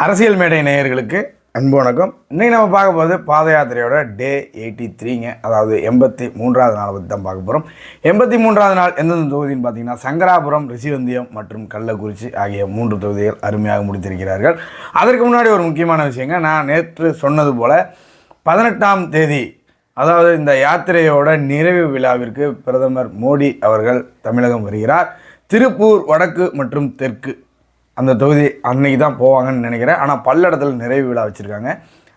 அரசியல் மேடை நேயர்களுக்கு அன்பு வணக்கம். இன்றைக்கி நம்ம பார்க்க போகிறது பாத யாத்திரையோட டே 83ங்க. அதாவது 83வது நாளை பற்றி தான் பார்க்க போகிறோம். 83வது நாள் எந்தெந்த தொகுதின்னு பார்த்தீங்கன்னா சங்கராபுரம், ரிஷிவந்தியம் மற்றும் கள்ளக்குறிச்சி ஆகிய 3 தொகுதிகள் அருமையாக முடித்திருக்கிறார்கள். அதற்கு முன்னாடி ஒரு முக்கியமான விஷயங்க, நான் நேற்று சொன்னது போல் 18ஆம் தேதி அதாவது இந்த யாத்திரையோட நிறைவு விழாவிற்கு பிரதமர் மோடி அவர்கள் தமிழகம் வருகிறார். திருப்பூர் வடக்கு மற்றும் தெற்கு அந்த தொகுதி அன்னைக்கு தான் போவாங்கன்னு நினைக்கிறேன். ஆனால் பல்லடத்தில் நிறைவு விழா வச்சுருக்காங்க.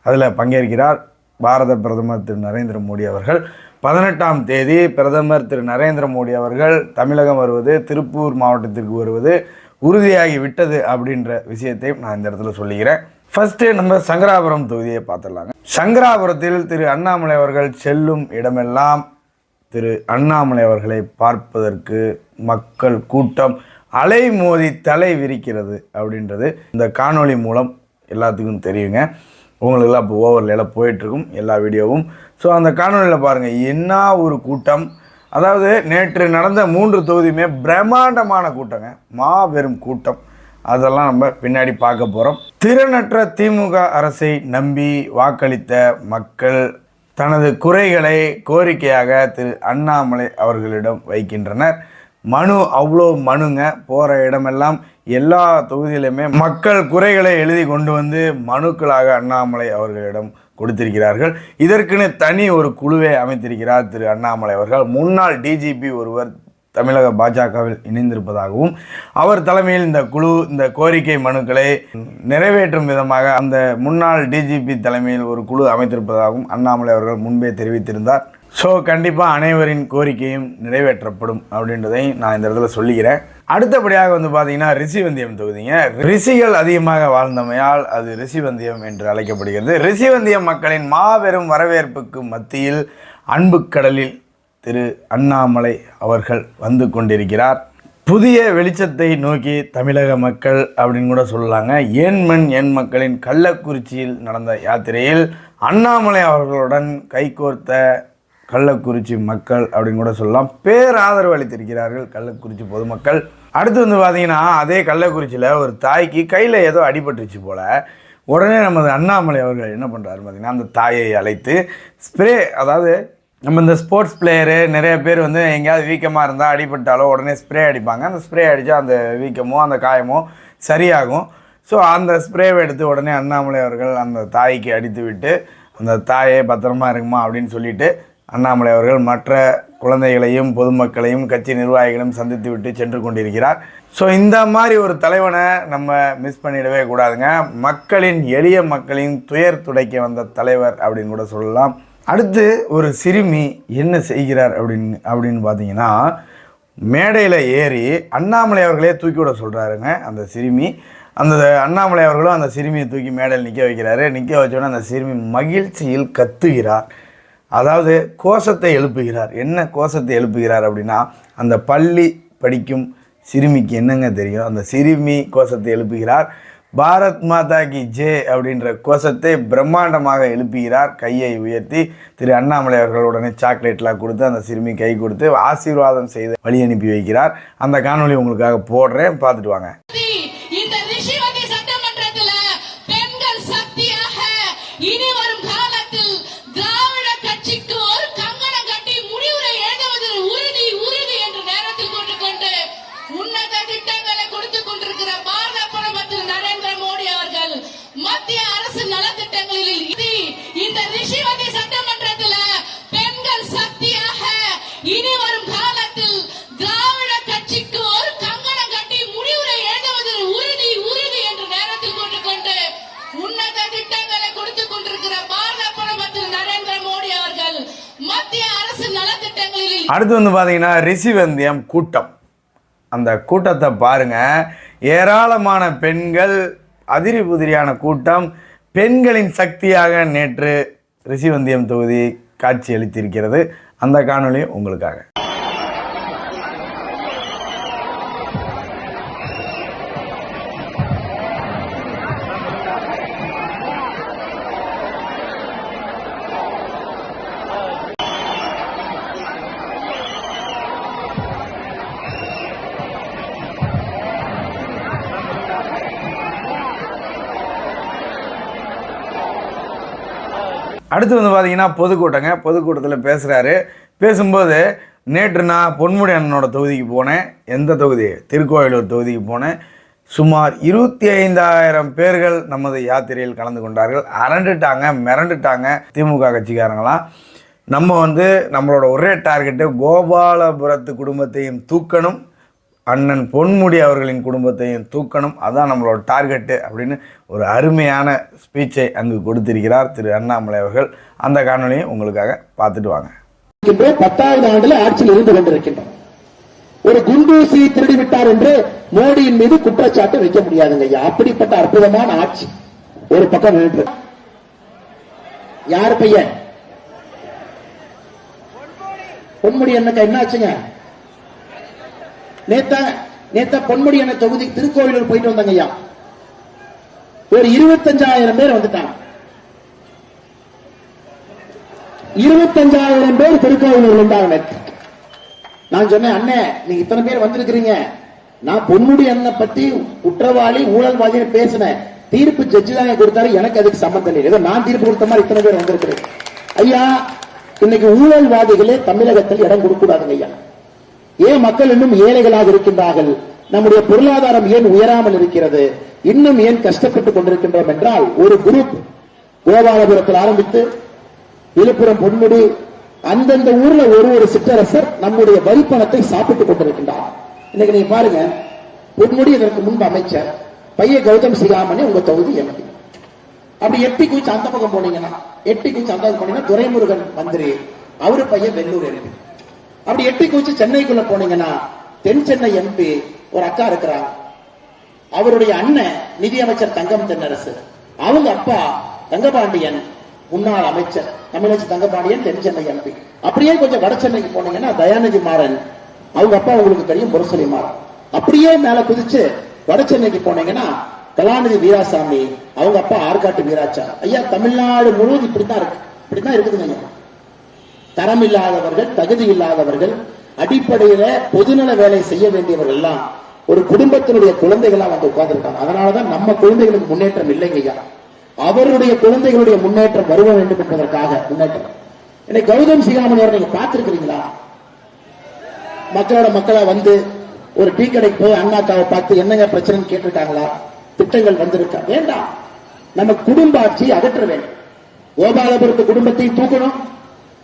அதில் பங்கேற்கிறார் பாரத பிரதமர் திரு நரேந்திர மோடி அவர்கள். 18ஆம் தேதி பிரதமர் திரு நரேந்திர மோடி அவர்கள் தமிழகம் வருவது, திருப்பூர் மாவட்டத்திற்கு வருவது உறுதியாகி விட்டது அப்படின்ற விஷயத்தையும் நான் இந்த இடத்துல சொல்லிக்கிறேன். ஃபஸ்ட்டு நம்ம சங்கராபுரம் தொகுதியை பார்த்துடலாங்க. சங்கராபுரத்தில் திரு அண்ணாமலை அவர்கள் செல்லும் இடமெல்லாம் திரு அண்ணாமலை அவர்களை பார்ப்பதற்கு மக்கள் கூட்டம் அலை மோதி தலை விரிக்கிறது அப்படின்றது இந்த காணொளி மூலம் எல்லாத்துக்கும் தெரியுங்க. உங்களுக்கெல்லாம் இப்போ ஓவர்லாம் போயிட்டுருக்கும் எல்லா வீடியோவும். ஸோ அந்த காணொலியில் பாருங்கள், என்ன ஒரு கூட்டம். அதாவது நேற்று நடந்த 3 தொகுதியுமே பிரம்மாண்டமான கூட்டங்க, மாபெரும் கூட்டம். அதெல்லாம் நம்ம பின்னாடி பார்க்க போகிறோம். திறனற்ற திமுக அரசை நம்பி வாக்களித்த மக்கள் தனது குறைகளை கோரிக்கையாக திரு அண்ணாமலை அவர்களிடம் வைக்கின்றனர். மனு அவ்வளோ மனுங்க, போகிற இடமெல்லாம் எல்லா தொகுதியிலுமே மக்கள் குறைகளை எழுதி கொண்டு வந்து மனுக்களாக அண்ணாமலை அவர்களிடம் கொடுத்திருக்கிறார்கள். இதற்குன்னு தனி ஒரு குழுவை அமைத்திருக்கிறார் திரு அண்ணாமலை அவர்கள். முன்னாள் டிஜிபி ஒருவர் தமிழக பாஜகவில் இணைந்திருப்பதாகவும் அவர் தலைமையில் இந்த குழு இந்த கோரிக்கை மனுக்களை நிறைவேற்றும் விதமாக அந்த முன்னாள் டிஜிபி தலைமையில் ஒரு குழு அமைத்திருப்பதாகவும் அண்ணாமலை அவர்கள் முன்பே தெரிவித்திருந்தார். ஸோ கண்டிப்பாக அனைவரின் கோரிக்கையும் நிறைவேற்றப்படும் அப்படின்றதை நான் இந்த இடத்துல சொல்லிக்கிறேன். அடுத்தபடியாக வந்து பார்த்தீங்கன்னா ரிஷிவந்தியம் தொகுதிங்க. ரிஷிகள் அதிகமாக வாழ்ந்தமையால் அது ரிஷிவந்தியம் என்று அழைக்கப்படுகிறது. ரிஷிவந்தியம் மக்களின் மாபெரும் வரவேற்புக்கு மத்தியில் அன்பு கடலில் திரு அண்ணாமலை அவர்கள் வந்து கொண்டிருக்கிறார். புதிய வெளிச்சத்தை நோக்கி தமிழக மக்கள் அப்படின்னு கூட சொல்லலாங்க. என் மக்களின் கள்ளக்குறிச்சியில் நடந்த யாத்திரையில் அண்ணாமலை அவர்களுடன் கைகோர்த்த கள்ளக்குறிச்சி மக்கள் அப்படின்னு கூட சொல்லலாம். பேராதரவு அளித்திருக்கிறார்கள் கள்ளக்குறிச்சி பொதுமக்கள். அடுத்து வந்து பார்த்தீங்கன்னா அதே கள்ளக்குறிச்சியில் ஒரு தாய்க்கு கையில் ஏதோ அடிபட்டுருச்சு போல். உடனே நமது அண்ணாமலை அவர்கள் என்ன பண்ணுறாரு பார்த்தீங்கன்னா, அந்த தாயை அழைத்து ஸ்ப்ரே, அதாவது நம்ம இந்த ஸ்போர்ட்ஸ் பிளேயரு நிறைய பேர் வந்து எங்கேயாவது வீக்கமாக இருந்தால் அடிபட்டாலோ உடனே ஸ்ப்ரே அடிப்பாங்க. அந்த ஸ்ப்ரே அடித்தா அந்த வீக்கமோ அந்த காயமோ சரியாகும். ஸோ அந்த ஸ்ப்ரேவை எடுத்து உடனே அண்ணாமலை அவர்கள் அந்த தாய்க்கு அடித்து விட்டு அந்த தாயை பத்திரமா இருக்குமா அப்படின்னு சொல்லிட்டு அண்ணாமலை அவர்கள் மற்ற குழந்தைகளையும் பொதுமக்களையும் கட்சி நிர்வாகிகளையும் சந்தித்து விட்டு சென்று கொண்டிருக்கிறார். ஸோ இந்த மாதிரி ஒரு தலைவனை நம்ம மிஸ் பண்ணிடவே கூடாதுங்க. மக்களின் எளிய மக்களின் துயர் துடைக்க வந்த தலைவர் அப்படின்னு கூட சொல்லலாம். அடுத்து ஒரு சிறுமி என்ன செய்கிறார் அப்படின்னு பார்த்தீங்கன்னா, மேடையில் ஏறி அண்ணாமலை அவர்களே தூக்கி விட சொல்கிறாருங்க அந்த சிறுமி. அந்த அண்ணாமலை அவர்களும் அந்த சிறுமியை தூக்கி மேடையில் நிற்க வைக்கிறாரு. நிற்க வச்சோன்னே அந்த சிறுமி மகிழ்ச்சியில் கத்துகிறார். அதாவது கோஷத்தை எழுப்புகிறார். என்ன கோஷத்தை எழுப்புகிறார் அப்படின்னா, அந்த பள்ளி படிக்கும் சிறுமிக்கு என்னங்க தெரியும், அந்த சிறுமி கோஷத்தை எழுப்புகிறார். பாரத் மாதா கி ஜே அப்படின்ற கோஷத்தை பிரம்மாண்டமாக எழுப்புகிறார். கையை உயர்த்தி திரு அண்ணாமலை அவர்கள் உடனே சாக்லேட்லாம் கொடுத்து அந்த சிறுமி கை கொடுத்து ஆசீர்வாதம் செய்து வழி அனுப்பி வைக்கிறார். அந்த காணொலி உங்களுக்காக போடுறேன், பார்த்துட்டு வாங்க. அடுத்து வந்து பார்த்தீங்கன்னா ரிஷிவந்தியம் கூட்டம். அந்த கூட்டத்தை பாருங்கள், ஏராளமான பெண்கள், அதிரி புதிரியான கூட்டம். பெண்களின் சக்தியாக நேற்று ரிஷிவந்தியம் தொகுதி காட்சி அளித்திருக்கிறது. அந்த காணொளி உங்களுக்காக. அடுத்து வந்து பார்த்தீங்கன்னா பொதுக்கூட்டத்தில் பேசுகிறாரு. பேசும்போது நேற்று நான் பொன்முடி அண்ணனோட தொகுதிக்கு போனேன். எந்த தொகுதி? திருக்கோயிலூர் தொகுதிக்கு போனேன். சுமார் 25,000 பேர்கள் நமது யாத்திரையில் கலந்து கொண்டார்கள். அரண்டுட்டாங்க, மிரண்டுட்டாங்க திமுக கட்சிக்காரங்களாம். நம்ம வந்து நம்மளோட ஒரே டார்கெட்டு கோபாலபுரத்து குடும்பத்தையும் தூக்கணும், அண்ணன் பொன்முடி அவர்களின் குடும்பத்தையும் தூக்கணும், அதுதான் நம்மளோட டார்கெட்டு அப்படின்னு ஒரு அருமையான ஸ்பீச்சை அங்கு கொடுத்திருக்கிறார் திரு அண்ணாமலை அவர்கள். அந்த காணொலியை உங்களுக்காக பார்த்துட்டு வாங்க. 10வது ஆண்டுல ஆட்சியில் இருந்து கொண்டிருக்கின்றோம். ஒரு குண்டூசி திருடி விட்டார் என்று மோடியின் மீது குற்றச்சாட்டு வைக்க முடியாதுங்க ஐயா. அப்படிப்பட்ட அற்புதமான ஆட்சி ஒரு பக்கம் நின்று. யார் பையன்? பொன்முடி அண்ணனுக்கு என்ன ஆச்சுங்க? நேத்த பொன்முடி அண்ணன் தொகுதி திருக்கோயிலூர் போயிட்டு வந்தாங்க ஐயா. ஒரு 25,000 பேர் வந்துட்டாங்க. 25,000 பேர் திருக்கோயிலூர் இருந்தாங்க. நான் சொன்னேன், அண்ணே நீங்க இத்தனை பேர் வந்திருக்கிறீங்க, நான் பொன்முடி அண்ணன் பத்தி குற்றவாளி ஊழல்வாதின்னு பேசினேன், தீர்ப்பு ஜட்ஜி தான் கொடுத்தாரு, எனக்கு அதுக்கு சம்பந்தம் இல்லை, ஏதோ நான் தீர்ப்பு கொடுத்த மாதிரி இத்தனை பேர் வந்திருக்கிறேன். ஐயா இன்னைக்கு ஊழல்வாதிகளே தமிழகத்தில் இடம் கொடுக்க கூடாதுங்க ஐயா. ஏன் மக்கள் இன்னும் ஏழைகளாக இருக்கின்றார்கள்? நம்முடைய பொருளாதாரம் ஏன் உயராமல் இருக்கிறது? இன்னும் ஏன் கஷ்டப்பட்டுக் கொண்டிருக்கின்றோம் என்றால், ஒரு குரூப் கோபாலபுரத்தில் ஆரம்பித்து விழுப்புரம் பொன்முடி அந்தந்த ஊர்ல ஒரு சிற்றரசர் நம்முடைய வரி பணத்தை சாப்பிட்டுக் கொண்டிருக்கின்றார். இன்னைக்கு நீங்க பாருங்க, பொன்முடி இதற்கு முன்பு அமைச்சர், பையன் கௌதம் சிகாமணி உங்க தொகுதி எம்பி. அப்படி எட்டி குச்சி அந்த பக்கம் போனீங்கன்னா, துரைமுருகன் மந்திரி, அவரு பையன் வெள்ளூர் எம்பி. அப்படி எட்டி குச்சி சென்னைக்குள்ள போனீங்கன்னா தென் சென்னை எம்பி ஒரு அக்கா இருக்கிறாங்க, அவருடைய அண்ணன் நிதியமைச்சர் தங்கம் தென்னரசு, அவங்க அப்பா தங்கபாண்டியன் முன்னாள் அமைச்சர் தமிழச்சி தங்கபாண்டியன் தென் சென்னை எம்பி. அப்படியே கொஞ்சம் வட சென்னைக்கு போனீங்கன்னா தயாநிதி மாறன், அவங்க அப்பா உங்களுக்கு தெரியும் முரசொலி மாறன். அப்படியே மேல குதிச்சு வட சென்னைக்கு போனீங்கன்னா கலாநிதி வீராசாமி, அவங்க அப்பா ஆற்காட்டு வீராச்சா. ஐயா தமிழ்நாடு முழுவதும் இப்படித்தான் இருக்குதுங்க. தரம் இல்லாதவர்கள், தகுதி இல்லாதவர்கள், அடிப்படையில பொதுநல வேலை செய்ய வேண்டியவர்கள் எல்லாம் ஒரு குடும்பத்தினுடைய குழந்தைகளா வந்து உட்கார்ந்துருக்காங்க. அதனாலதான் நம்ம குழந்தைகளுக்கு முன்னேற்றம் இல்லைங்க ஐயா. அவருடைய குழந்தைகளுடைய முன்னேற்றம் வருவ வேண்டும் என்பதற்காக முன்னேற்றம். இன்னைக்கு கௌதம் சிகாமணி அவரை நீங்க பார்த்திருக்கிறீங்களா? மக்களா வந்து ஒரு டீ கடைக்கு போய் அண்ணாக்காவை பார்த்து என்னங்க பிரச்சனை கேட்டுட்டாங்களா? திட்டங்கள் வந்திருக்கா? வேண்டாம். நம்ம குடும்ப ஆட்சியை அகற்ற வேண்டும். கோபாலபுரத்து குடும்பத்தையும் தூக்கணும்,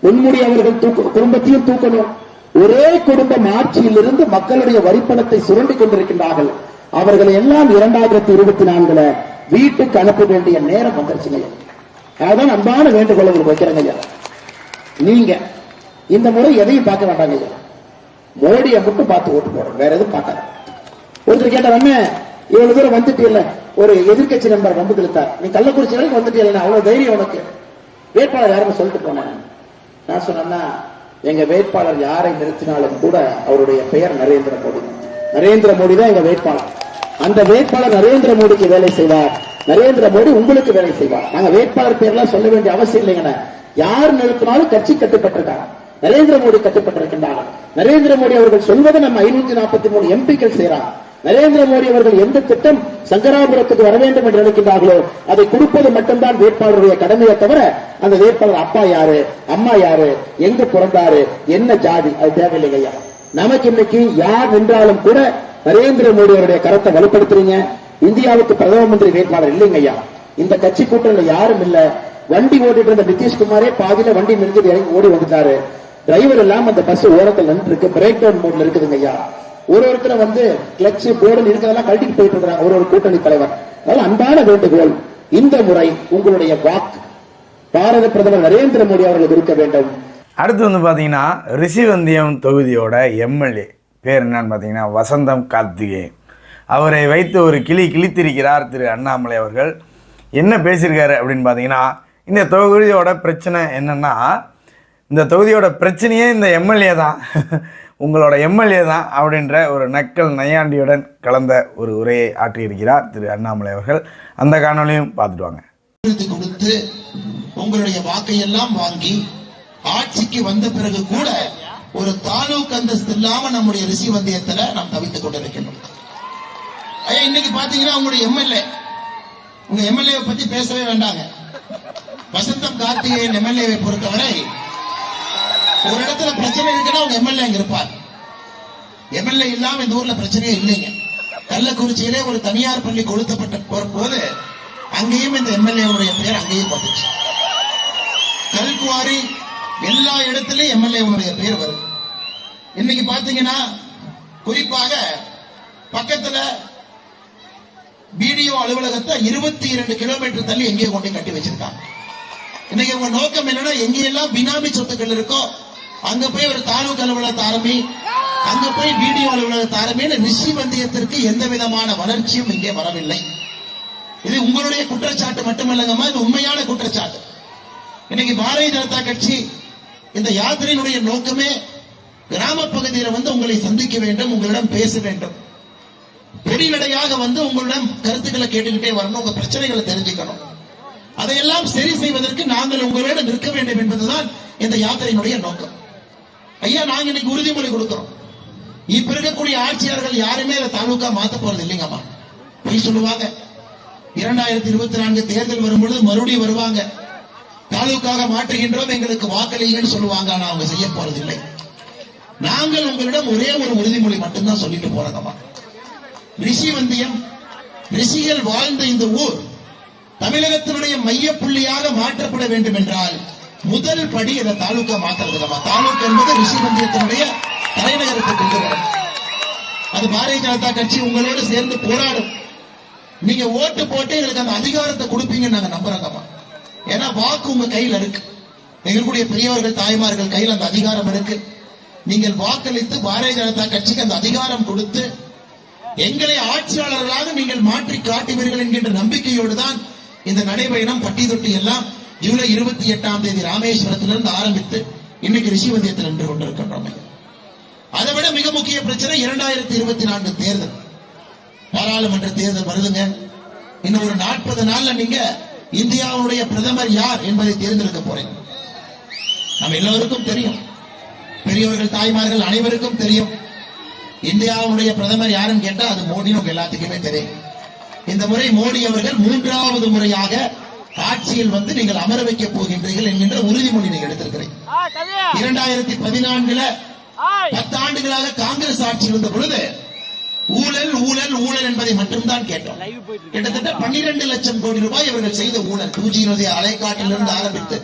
பொன்முடி அவர்கள் குடும்பத்தையும் தூக்கணும். ஒரே குடும்பம் ஆட்சியில் இருந்து மக்களுடைய வரிப்பணத்தை சுரண்டி கொண்டிருக்கின்றார்கள். அவர்களை எல்லாம் 2024 வீட்டுக்கு அனுப்ப வேண்டிய நேரம் வந்துருச்சுங்க. அதான் அன்பான வேண்டுகோளை உங்களுக்கு வைக்கிறேங்க. நீங்க இந்த முறை எதையும் பார்க்க வேண்டாங்க, மோடியை மட்டும் பார்த்து ஓட்டு போடுறோம், வேற எதுவும் பார்க்காது. ஒருத்தர் கேட்டார், இவ்வளவு தூரம் வந்துட்டு இல்ல, ஒரு எதிர்கட்சி நண்பர் வந்து இழுத்தார், நீ கள்ளக்குறிச்சி வரைக்கும் வந்துட்டு இல்ல, அவ்வளவு தைரியம் உனக்கு, வேட்பாளர் யாருன்னு சொல்லிட்டு போனேன். நான் சொன்னா, எங்க வேட்பாளர் யாரை நிறுத்தினாலும் கூட அவருடைய பெயர் நரேந்திர மோடி. நரேந்திர மோடி தான் எங்க வேட்பாளர். அந்த வேட்பாளர் நரேந்திர மோடிக்கு வேலை செய்வார், நரேந்திர மோடி உங்களுக்கு வேலை செய்வார். நாங்க வேட்பாளர் பேர்லாம் சொல்ல வேண்டிய அவசியம் இல்லைங்க. யார் நிறுத்தினாலும் கட்சி கட்டுப்பட்டிருக்காங்க, நரேந்திர மோடி கட்டுப்பட்டிருக்கின்றார்கள். நரேந்திர மோடி அவர்கள் சொல்வதை நம்ம 543 எம்பிக்கள் செய்யறாங்க. நரேந்திர மோடி அவர்கள் எந்த திட்டம் சங்கராபுரத்துக்கு வர வேண்டும் என்று நினைக்கின்றார்களோ அதை கொடுப்பது மட்டும்தான் வேட்பாளருடைய கடமையை தவிர, அந்த வேட்பாளர் அப்பா யாரு, அம்மா யாரு, எங்க பிறந்தாரு, என்ன ஜாதி, அது தேவையில்லைங்க. நமக்கு இன்னைக்கு யார் நின்றாலும் கூட நரேந்திர மோடி அவருடைய கருத்தை வலுப்படுத்துறீங்க. இந்தியாவுக்கு பிரதம மந்திரி வேட்பாளர் இல்லைங்க ஐயா. இந்த கட்சி கூட்டணியில யாரும் இல்ல. வண்டி ஓட்டிட்டு இருந்த நிதிஷ்குமாரே பாதியில வண்டி நிறுத்தி இறங்கி ஓடி வந்துட்டாரு. டிரைவர் எல்லாம் அந்த பஸ் ஓரத்தில் நின்று இருக்கு, பிரேக் டவுன் மோட்ல இருக்குதுங்க ஐயா. ஒருத்தர வந்து கிளட்ச் போர்டு இருக்கிறதெல்லாம் கழட்டிட்டு போயிட்டு இருக்காங்க ஒரு கூட்டணி தலைவர். அதனால அன்பான வேண்டுகோள், இந்த முறை உங்களுடைய வாக்கு பாரத பிரதமர் நரேந்திர மோடி அவர்களுக்கு இருக்க வேண்டும். அடுத்து வந்து பாத்தீங்கன்னா ரிஷிவந்தியம் தொகுதியோட எம்எல்ஏ பேர் என்னன்னு பார்த்தீங்கன்னா வசந்தம் கார்த்திகேயன். அவரை வைத்து ஒரு கிழித்திருக்கிறார் திரு அண்ணாமலை அவர்கள். என்ன பேசியிருக்காரு அப்படின்னு பார்த்தீங்கன்னா, இந்த தொகுதியோட பிரச்சனை என்னென்னா, இந்த தொகுதியோட பிரச்சனையே இந்த எம்எல்ஏ தான், உங்களோட எம்எல்ஏ தான் அப்படின்ற ஒரு நக்கல் நையாண்டியுடன் கலந்த ஒரு உரையை ஆற்றியிருக்கிறார் திரு அண்ணாமலை அவர்கள். அந்த காணொலியும் பார்த்துட்டு வாங்க. கொடுத்து உங்களுடைய வாக்கையெல்லாம் வாங்கி ஆட்சிக்கு வந்த பிறகு கூட ஒரு தாலுக் அந்தஸ்து இல்லாம நம்முடைய ரிஷிவந்தியத்துல நாம் தவித்துக் கொண்டிருக்கின்றோம். இன்னைக்கு பாத்தீங்கன்னா உங்களுடைய எம்எல்ஏ, உங்க எம்எல்ஏ பத்தி பேசவே வேண்டாங்க. வசந்தம் கார்த்திகேயன் எம்எல்ஏவை பொறுத்தவரை ஒரு இடத்துல பிரச்சனை இருக்குன்னா அவங்க எம்எல்ஏ அங்க இருப்பார். எம்எல்ஏ இல்லாம இந்த ஊர்ல பிரச்சனையே இல்லைங்க. கள்ளக்குறிச்சியிலே ஒரு தனியார் பள்ளி கொளுத்தப்பட்ட போது அங்கேயும் இந்த எம்எல்ஏவுடைய பெயர் அங்கேயும் வந்துச்சு. கல்குவாரி எல்லா இடத்திலையும் எம்எல்ஏவுடைய பெயர் வரும். இன்னைக்கு பாத்தீங்கன்னா குறிப்பாக பக்கத்துல பிடிஓ அலுவலகத்தை 22 கிலோமீட்டர் தள்ளி எங்கேயோ கொண்டு கட்டி வச்சிருக்காங்க. இன்னைக்கு உங்க நோக்கம் என்னன்னா எங்கெல்லாம் பினாமி சொத்துக்கள் இருக்கோ அங்க போய் ஒரு தாலுகா அலுவலகத்தை ஆரம்பி, அங்க போய் பிடிஓ அலுவலகத்தை ஆரம்பின்னு ரிஷிவந்தியத்திற்கு எந்த விதமான வளர்ச்சியும் இங்கே வரவில்லை. இது உங்களுடைய குற்றச்சாட்டு மட்டுமல்லங்கம்மா, இது உண்மையான குற்றச்சாட்டு. இன்னைக்கு பாரதிய ஜனதா கட்சி இந்த யாத்திரையினுடைய நோக்கமே கிராம பகுதியில் வந்து உங்களை சந்திக்க வேண்டும், உங்களிடம் பேச வேண்டும், பொடிநடையாக வந்து உங்களிடம் கருத்துக்களை கேட்டுக்கிட்டே வரணும், உங்க பிரச்சனைகளை தெரிஞ்சுக்கணும். அதையெல்லாம் சரி செய்வதற்கு நாங்கள் உங்களோட நிற்க வேண்டும் என்பதுதான் இந்த யாத்திரையினுடைய நோக்கம். ஐயா, நாங்க இன்னைக்கு உறுதிமொழி கொடுக்கிறோம். இப்ப இருக்கக்கூடிய ஆட்சியாளர்கள் யாருமே அதை தாலுகா மாத்த போறது இல்லைங்கம்மா. போய் சொல்லுவாங்க 2024 தேர்தல் வரும்பொழுது மறுபடியும் வருவாங்க, தாலுகாக மாற்றுகின்றோம், எங்களுக்கு வாக்களிங்கன்னு சொல்லுவாங்க. ஆனா அவங்க செய்ய போறது இல்லை. நாங்கள் உங்களிடம் ஒரே ஒரு உறுதிமொழி மட்டும்தான் சொல்லிட்டு போறோங்கம்மா. ரிஷிவந்தியம், ரிஷிகள் வாழ்ந்த இந்த ஊர் தமிழகத்தினுடைய மைய புள்ளியாக மாற்றப்பட வேண்டும் என்றால் முதல் படி இந்த தாலுகா மாற்றுறதுமா. தாலுகா என்பது ரிஷிவந்தியத்தினுடைய தலைநகரத்தை கொண்டு வரும். அது பாரதிய ஜனதா கட்சி உங்களோடு சேர்ந்து போராடும். நீங்க ஓட்டு போட்டு எங்களுக்கு அந்த அதிகாரத்தை கொடுப்பீங்கன்னு நாங்க நம்புறோங்கம்மா. ஏன்னா வாக்கு உங்க கையில் இருக்கு, எங்களுடைய பெரியவர்கள் தாய்மார்கள் கையில் அந்த அதிகாரம் இருக்கு. நீங்கள் வாக்களித்து பாரதிய ஜனதா கட்சிக்கு அந்த அதிகாரம் கொடுத்து எங்களை ஆட்சியாளர்களாக நீங்கள் மாற்றி காட்டுவீர்கள் என்கின்ற நம்பிக்கையோடு தான் இந்த நடைபயணம் பட்டி தொட்டி எல்லாம் ஜூலை 28ஆம் தேதி ராமேஸ்வரத்திலிருந்து ஆரம்பித்து இன்னைக்கு ரிஷிவந்தியத்தில் நின்று கொண்டிருக்கின்றோம். அதை விட மிக முக்கிய பிரச்சனை 2024 தேர்தல், பாராளுமன்ற தேர்தல் வருதுங்க. இன்னும் ஒரு 40 நாள்ல நீங்க இந்தியாவுடைய பிரதமர் யார் என்பதை தேர்ந்தெடுக்க போறீங்க. நம்ம எல்லோருக்கும் தெரியும், பெரியவர்கள் தாய்மார்கள் அனைவருக்கும் தெரியும். இந்தியாவுடைய பிரதமர் யாருன்னு கேட்டா அது மோடி. உங்க எல்லாத்துக்குமே தெரியும். இந்த முறை மோடி அவர்கள் 3வது முறையாக ஆட்சியில் வந்து நீங்கள் அமர வைக்க போகின்றீர்கள் என்கின்ற உறுதிமொழி நீங்கள் எடுத்திருக்கிறீங்க. 2014 10 ஆண்டுகளாக காங்கிரஸ் ஆட்சி இருந்த பொழுது ஊழல் ஊழல் ஊழல் என்பதை மட்டும்தான் கேட்டோம். கிட்டத்தட்ட 12 லட்சம் கோடி ரூபாய் அவர்கள் செய்த ஊழல், 2G அலைக்காட்டிலிருந்து ஆரம்பித்து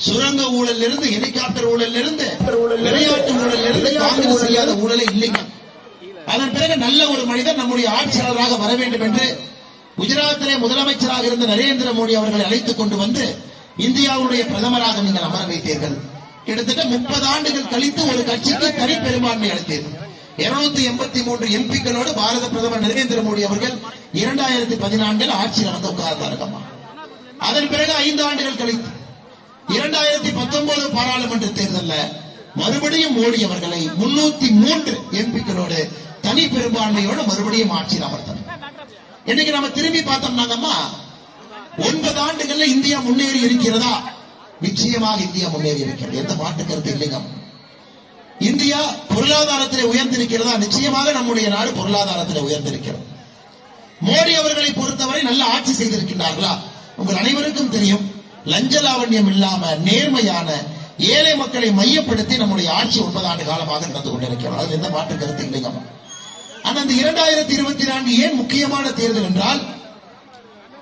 சுரங்க ஊழல் இருந்து, ஹெலிகாப்டர் ஊழல் இருந்து, விளையாட்டு ஊழல் இருந்து காங்கிரஸ் செய்யாத ஊழலே இல்லைங்க. அதன் பிறகு நல்ல ஒரு மனிதர் நம்முடைய ஆட்சியாளராக வர வேண்டும் என்று குஜராத்திலே முதலமைச்சராக இருந்த நரேந்திர மோடி அவர்களை அழைத்துக் கொண்டு வந்து இந்தியாவுடைய பிரதமராக நீங்கள் அமர வைத்தீர்கள். கிட்டத்தட்ட 30 ஆண்டுகள் கழித்து ஒரு கட்சிக்கு தனி பெரும்பான்மை அளித்தீர்கள். 283 எம்பிக்களோடு பாரத பிரதமர் நரேந்திர மோடி அவர்கள் 2014 ஆட்சியில் வந்து உட்கார்ந்தார்கள்மா. அதன் பிறகு 5 ஆண்டுகள் கழித்து 2019 பாராளுமன்ற தேர்தலில் மறுபடியும் மோடி அவர்களை 303 எம்பிக்களோடு தனி பெரும்பான்மையோடு மறுபடியும் ஆட்சியில் அமர்த்தனர். இன்னைக்கு நம்ம திரும்பி பார்த்தோம்னாங்கம்மா, 9 ஆண்டுகள்ல இந்தியா முன்னேறி இருக்கிறதா? நிச்சயமாக இந்தியா முன்னேறி இருக்கிறது, எந்த மாற்று கருத்து இல்லைங்க. இந்தியா பொருளாதாரத்திலே உயர்ந்திருக்கிறதா? நிச்சயமாக நம்முடைய நாடு பொருளாதாரத்திலே உயர்ந்திருக்கிறது. மோடி அவர்களை பொறுத்தவரை நல்ல ஆட்சி செய்திருக்கின்றார்களா? உங்கள் அனைவருக்கும் தெரியும், லஞ்ச லாவண்யம் இல்லாம நேர்மையான ஏழை மக்களை மையப்படுத்தி நம்முடைய ஆட்சி 9 ஆண்டு காலமாக நடந்து கொண்டிருக்கிறது. அது எந்த மாற்று கருத்து இல்லைங்க. ஆனா இந்த 2024 ஏன் முக்கியமான தேர்தல் என்றால்,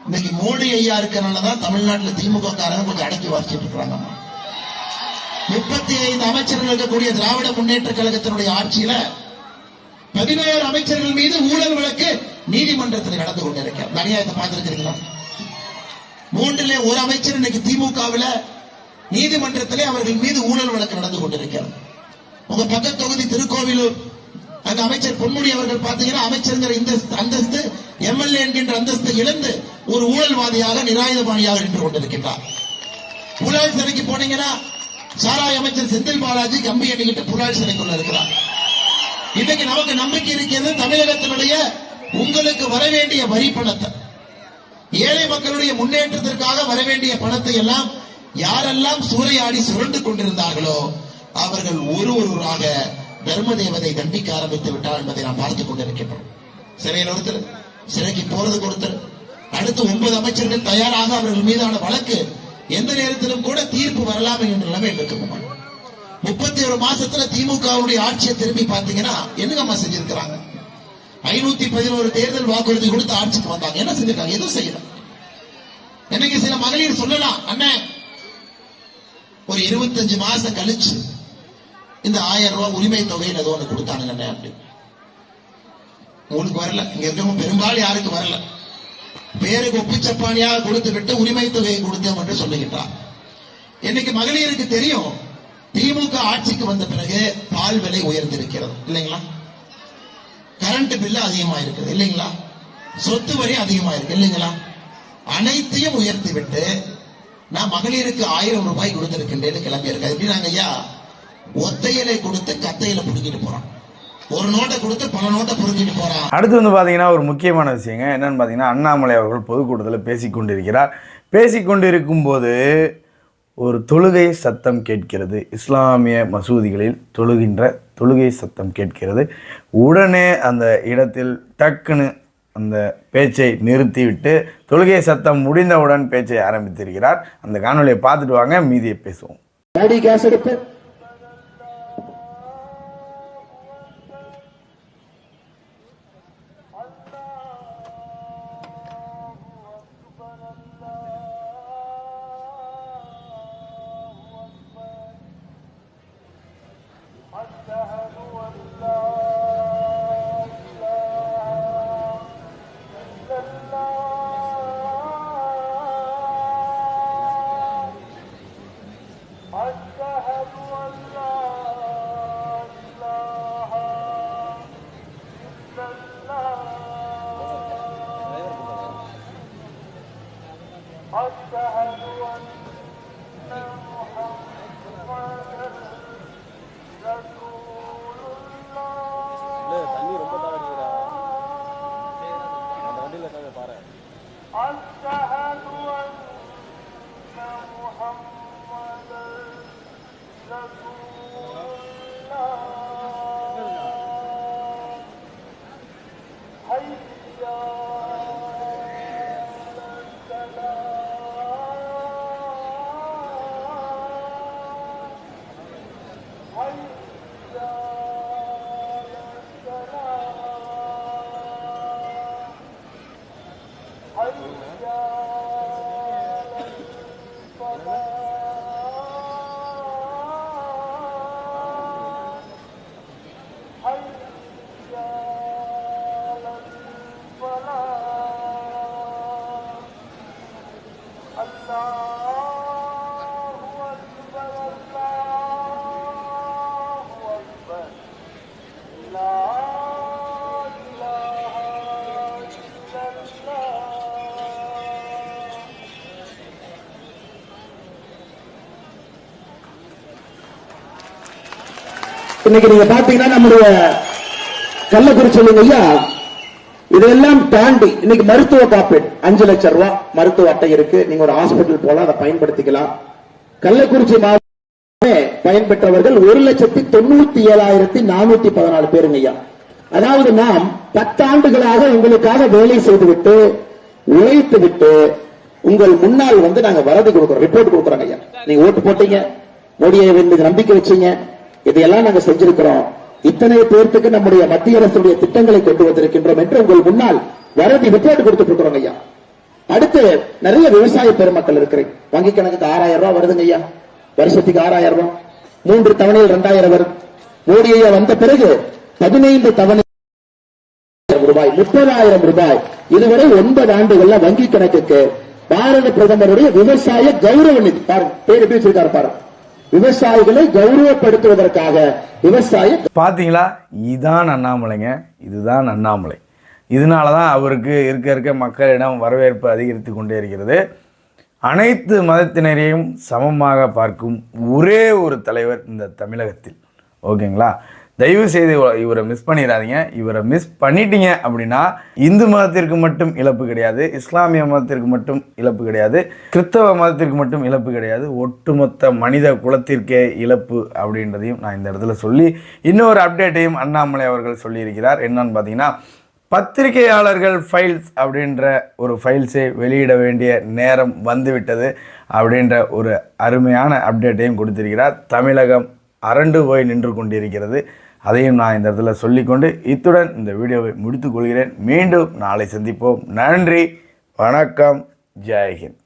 இன்னைக்கு மோடி ஐயா இருக்கிறனாலதான் தமிழ்நாட்டில் திமுக காரங்க கொஞ்சம் அடக்கி வாசிச்சுட்டு இருக்கிறாங்க. 35 அமைச்சர்கள் இருக்கக்கூடிய திராவிட முன்னேற்ற கழகத்தினுடைய ஆட்சியில 11 அமைச்சர்கள் மீது ஊழல் வழக்கு நீதிமன்றத்தில் நடந்து கொண்டிருக்கிறார். அநியாயத்தை பார்த்திருக்கிறீங்களா? 3ல் 1 அமைச்சர் இன்னைக்கு திமுகவில் நீதிமன்றத்திலே அவர்கள் மீது ஊழல் வழக்கு நடந்து கொண்டிருக்கிறார். உங்க பக்க தொகுதி திருக்கோவிலூர், அங்க அமைச்சர் பொன்முடி அவர்கள் பாத்தீங்கன்னா அமைச்சர் இந்த அந்தஸ்து, எம்எல்ஏ என்கின்ற அந்தஸ்து இழந்து ஒரு ஊழல்வாதியாக நிராயுதபாணியாக நின்று கொண்டிருக்கின்றார். புலால் சிறைக்கு போனீங்கன்னா சாராய அமைச்சர் செந்தில் பாலாஜி கம்பி எண்ணிக்கிட்டு புலால் சிறைக்குள்ள இருக்கிறார். இன்னைக்கு நமக்கு நம்பிக்கை இருக்கிறது, தமிழகத்தினுடைய உங்களுக்கு வர வேண்டிய வரி பணத்தை, ஏழை மக்களுடைய முன்னேற்றத்திற்காக வர வேண்டிய பணத்தை எல்லாம் யாரெல்லாம் சூறையாடி சுரண்டு கொண்டிருந்தார்களோ அவர்கள் ஒருவராக தர்ம தேவதை தண்டிக்க ஆரம்பித்து விட்டார் என்பதை நாம் பார்த்துக் கொண்டிருக்கின்றோம். சிறையில் ஒருத்தர், சிறைக்கு போறதுக்கு ஒருத்தர், அடுத்து 9 அமைச்சர்கள் தயாராக அவர்கள் மீதான வழக்கு எந்த நேரத்திலும் கூட தீர்ப்பு வரலாம் என்ற நிலைமை இருக்கு. 31 மாசத்துல திமுகவுடைய ஆட்சியை திரும்பி பாத்தீங்கன்னா என்னங்கம்மா செஞ்சிருக்கிறாங்க? 511 தேர்தல் வாக்குறுதி கொடுத்து ஆட்சிக்கு வந்தாங்க. என்ன செஞ்சிருக்காங்க? எதுவும் செய்யல. என்னைக்கு சில மகளிர் சொல்லலாம், அண்ணன் ஒரு 25 மாசம் கழிச்சு இந்த 1000 ரூபாய் உரிமை தொகையில் ஏதோ ஒன்று கொடுத்தானுங்க அண்ணன் அப்படி. உங்களுக்கு வரல, இங்க இருக்கவங்க பெரும்பாலும் யாருக்கு வரல. பேருக்கு ஒப்புச்சப்பானியாக கொடுத்து விட்டு உரிமை தொகையை கொடுத்தோம் என்று சொல்லுகின்றார். இன்னைக்கு மகளிருக்கு தெரியும், திமுக ஆட்சிக்கு வந்த பிறகு பால் விலை உயர்ந்திருக்கிறது இல்லைங்களா? கரண்ட் பில்லு அதிகமா இருக்குது இல்லைங்களா? சொத்து வரி அதிகமா இருக்கு இல்லைங்களா? அனைத்தையும் உயர்த்தி விட்டு நான் மகளிருக்கு 1000 ரூபாய் கொடுத்திருக்கின்றேன்னு கிளம்பி இருக்க. எப்படின்னாங்க ஐயா, ஒத்தையிலை கொடுத்து கத்தையில புடுங்கிட்டு போறான். ஒரு நோட்டை கொடுத்து பல நோட்டை புரிஞ்சுட்டு போறான். அடுத்து வந்து பார்த்தீங்கன்னா ஒரு முக்கியமான விஷயங்க என்னன்னு பார்த்தீங்கன்னா, அண்ணாமலை அவர்கள் பொதுக்கூட்டத்தில் பேசிக்கொண்டிருக்கிறார். பேசிக்கொண்டிருக்கும் போது ஒரு தொழுகை சத்தம் கேட்கிறது. இஸ்லாமிய மசூதிகளில் தொழுகை சத்தம் கேட்கிறது. உடனே அந்த இடத்தில் டக்குன்னு அந்த பேச்சை நிறுத்திவிட்டு தொழுகை சத்தம் முடிந்தவுடன் பேச்சை ஆரம்பித்திருக்கிறார். அந்த காணொலியை பார்த்துட்டு வாங்க, மீதியை பேசுவோம். மோடி கேஸ் எடுப்பு, இன்னைக்கு நீங்க பாத்தீங்கன்னா நம்முடைய கள்ளக்குறிச்சி ஐயா, இதெல்லாம் தாண்டி இன்னைக்கு மருத்துவ காப்பீடு 5 லட்சம் ரூபாய் மருத்துவ அட்டை இருக்கு. நீங்க ஒரு ஹாஸ்பிட்டல் போலாம், அதை பயன்படுத்திக்கலாம். கள்ளக்குறிச்சி மாவட்டமே பயன்பெற்றவர்கள் 1,97,414 பேருங்க ஐயா. அதாவது நாம் 10 ஆண்டுகளாக உங்களுக்காக வேலை செய்துவிட்டு உழைத்து விட்டு உங்கள் முன்னால் நாங்க வரது கொடுக்கிறோம், ரிப்போர்ட் கொடுக்குறோங்க ஐயா. நீங்க ஓட்டு போட்டீங்க, மோடியை நம்பிக்கை வச்சீங்க, இதையெல்லாம் நாங்க செஞ்சிருக்கிறோம். இத்தனை பேருக்கு நம்முடைய மத்திய அரசுடைய திட்டங்களை கொண்டு வந்திருக்கின்றோம் என்று உங்கள் முன்னால் வரதி ரிப்போர்ட் கொடுத்துட்டு இருக்கிறோம் ஐயா. அடுத்து நிறைய விவசாய பெருமக்கள் இருக்கிறேன். வங்கி கணக்குக்கு 6,000 ரூபாய் வருதுங்க ஐயா. வருஷத்துக்கு 6,000 ரூபாய், 3 தவணையில் 2,000 வரும். மோடி ஐயா வந்த பிறகு 15 தவணை ரூபாய் 30,000 ரூபாய். இதுவரை 9 ஆண்டுகள்ல வங்கி கணக்குக்கு பாரத பிரதமருடைய விவசாய கௌரவ நிதி பாருங்க, பேர் எப்படி வச்சிருக்காரு பாருங்க. விவசாயிகளை கௌரவப்படுத்துவதற்காக விவசாய. பாத்தீங்களா, இதுதான் அண்ணாமலைங்க, இதுதான் அண்ணாமலை. இதனாலதான் அவருக்கு இருக்க மக்களிடம் வரவேற்பு அதிகரித்து கொண்டே இருக்கிறது. அனைத்து மதத்தினரையும் சமமாக பார்க்கும் ஒரே ஒரு தலைவர் இந்த தமிழகத்தில். ஓகேங்களா, தயவு செய்து இவரை மிஸ் பண்ணிடாதீங்க. இவரை மிஸ் பண்ணிட்டீங்க அப்படின்னா இந்து மதத்திற்கு மட்டும் இழப்பு கிடையாது, இஸ்லாமிய மதத்திற்கு மட்டும் இழப்பு கிடையாது, கிறிஸ்தவ மதத்திற்கு மட்டும் இழப்பு கிடையாது, ஒட்டுமொத்த மனித குலத்திற்கே இழப்பு அப்படின்றதையும் நான் இந்த இடத்துல சொல்லி இன்னொரு அப்டேட்டையும் அண்ணாமலை அவர்கள் சொல்லியிருக்கிறார். என்னன்னு பார்த்தீங்கன்னா, பத்திரிகையாளர்கள் ஃபைல்ஸ் அப்படின்ற ஒரு ஃபைல்ஸை வெளியிட வேண்டிய நேரம் வந்துவிட்டது அப்படின்ற ஒரு அருமையான அப்டேட்டையும் கொடுத்திருக்கிறார். தமிழகம் அரண்டு போய் நின்று கொண்டிருக்கிறது. அதையும் நான் இந்த இடத்துல சொல்லிக்கொண்டு இத்துடன் இந்த வீடியோவை முடித்துக் கொள்கிறேன். மீண்டும் நாளை சந்திப்போம். நன்றி, வணக்கம், ஜெய்ஹிந்த்.